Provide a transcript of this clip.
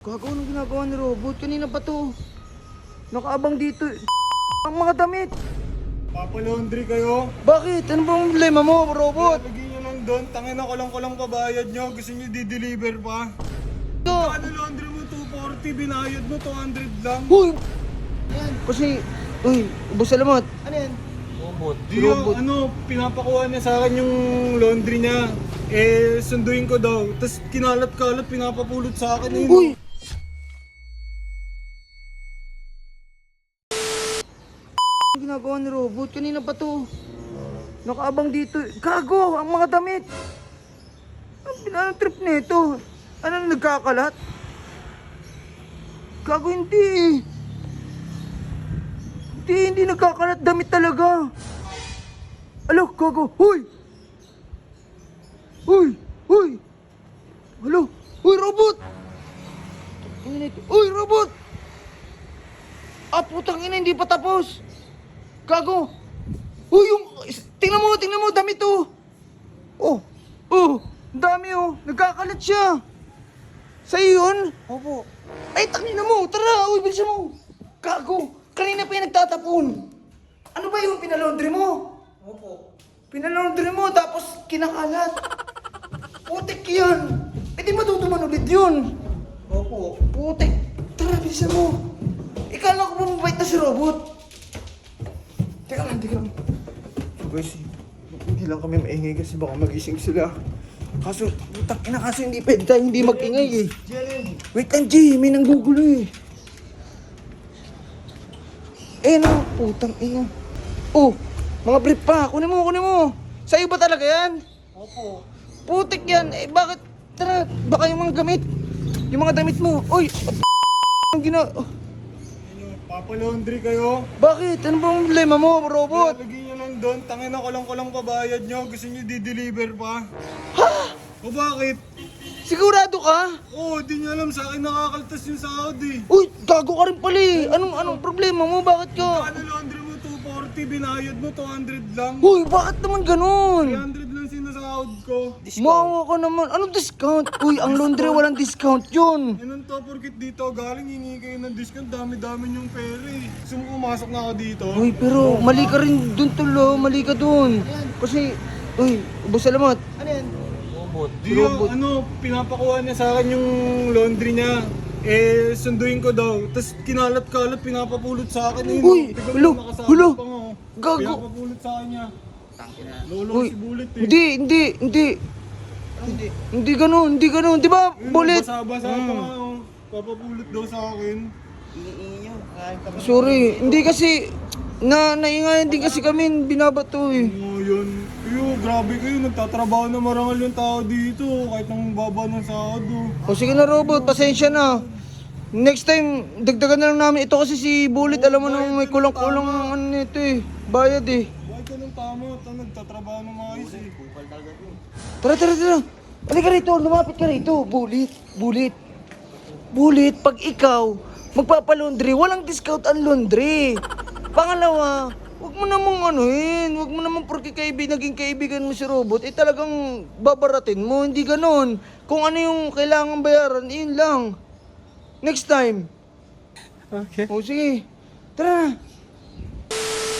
Gago, anong ginagawa ni Robot? Kanina pa to. Nakaabang dito. Ang mga damit. Papalaundry kayo? Bakit? Ano bang problema mo, Robot? Lagyan nyo lang doon. Tangin na kulang-kulang pabayad nyo. Gusto nyo di-deliver pa? Ito. Ano laundry mo? 240. Binayad mo 200 lang. Huy! Kasi, uy, ubos salamat. Ano yan? Robot. Dio, pinapakuha niya sa akin yung laundry niya. Sunduin ko daw. Tapos kinalat-kalat, pinapapulot sa akin. Uy! Ang ginagawa ni Robot? Kanina pa to. Nakaabang dito. Gago! Ang mga damit! Anong trip nito? Ano nagkakalat? Gago, hindi. Hindi nagkakalat. Damit talaga. Alo, gago. Huy! Huy! Huy! Alo! Huy, Robot! Uy, Robot! Ah, putang ina, hindi pa tapos. Gago. Uy, tingnan mo, dami to. Oh, ang dami oh. Nagkakalat siya. Sa'yo yun? Opo. Ay, tangina mo. Tara, uy, bilisan mo. Gago. Kanina pa yung nagtatapon. Ano ba yung pinalaundry mo? Opo. Pinalaundry mo, tapos kinakalat. Putik yan. Eh, di matutuman ulit yun. Opo. Putik. Tara, bilisan mo. Ikala ko ba mabait na si Robot? Teka lang. Guys, hindi lang kami maingay kasi baka magising sila. Kaso, putang ina, kaso hindi pwede tayo hindi mag-ingay eh. Jelen! Wait lang, G. May nanggugulo eh. No, putang ina. Oh, mga brief pa. Kunin mo. Sa'yo ba talaga yan? Opo. Putik yan. Eh, bakit? Tara, baka yung mga gamit. Yung mga damit mo. Uy, ang Papalaundry kayo? Bakit? Ano bang problema mo, Robot? Lagyan nyo lang doon. Tangin na kulang-kulang pabayad nyo. Gusto nyo di-deliver pa? Ha? O bakit? Sigurado ka? Oo, di nyo alam sa akin nakakaltas yung sahod eh. Uy, gago ka rin pala eh. Anong problema mo? Bakit ka? Ano laundry mo 240, binayad mo 200 lang. Uy, bakit naman ganun? 300 lang sinasahod ko. Mawa ka naman. Anong discount? Uy, ang laundry walang discount yun. Yan ang to, porkit dito galing hingi kayo ng discount, dami-dami yung pera eh. Gusto mo pumasok na ako dito? Uy, pero mali ka rin dun tulo. Mali ka dun. Kasi, uy, ubos salamat. Ano yan? Robot. Dio, pinapakuha niya sa akin yung laundry niya. Sunduin ko daw. Tapos kinalat-kalat, pinapapulot sa akin. Uy, Tignan mo, hulo, nakasabit hulo. pa nga, oh. Gago. Pinapapulot sa kanya. Lolo Uy, si Bullet eh. Hindi ganun. Di ba, Ayun, Bullet? Basa-basa pa nga, oh. Papapulot daw sa akin. Sorry, hindi kasi, naingayan din kasi kami, binabato eh. Oo, yun. Grabe kayo. Nagtatrabaho na marangal yung tao dito. Kahit nang baba ng sahod, oh. O sige na, Robot, pasensya na. Next time, dagdagan na lang namin. Ito kasi si Bullet, alam mo nang may kulang-kulang ano nito eh. Bayad eh. Bakit ka nang tama? Nagtatrabaho ng maayos eh. Tara. Halika rito, lumapit ka rito. Bullet, pag ikaw magpapalaundry, walang discount ang laundry. Pangalawa, wag mo namang porque naging kaibigan mo si Robot, talagang babaratin mo, hindi ganon. Kung ano yung kailangan bayaran, yun lang. Next time. Okay. O sige, tara.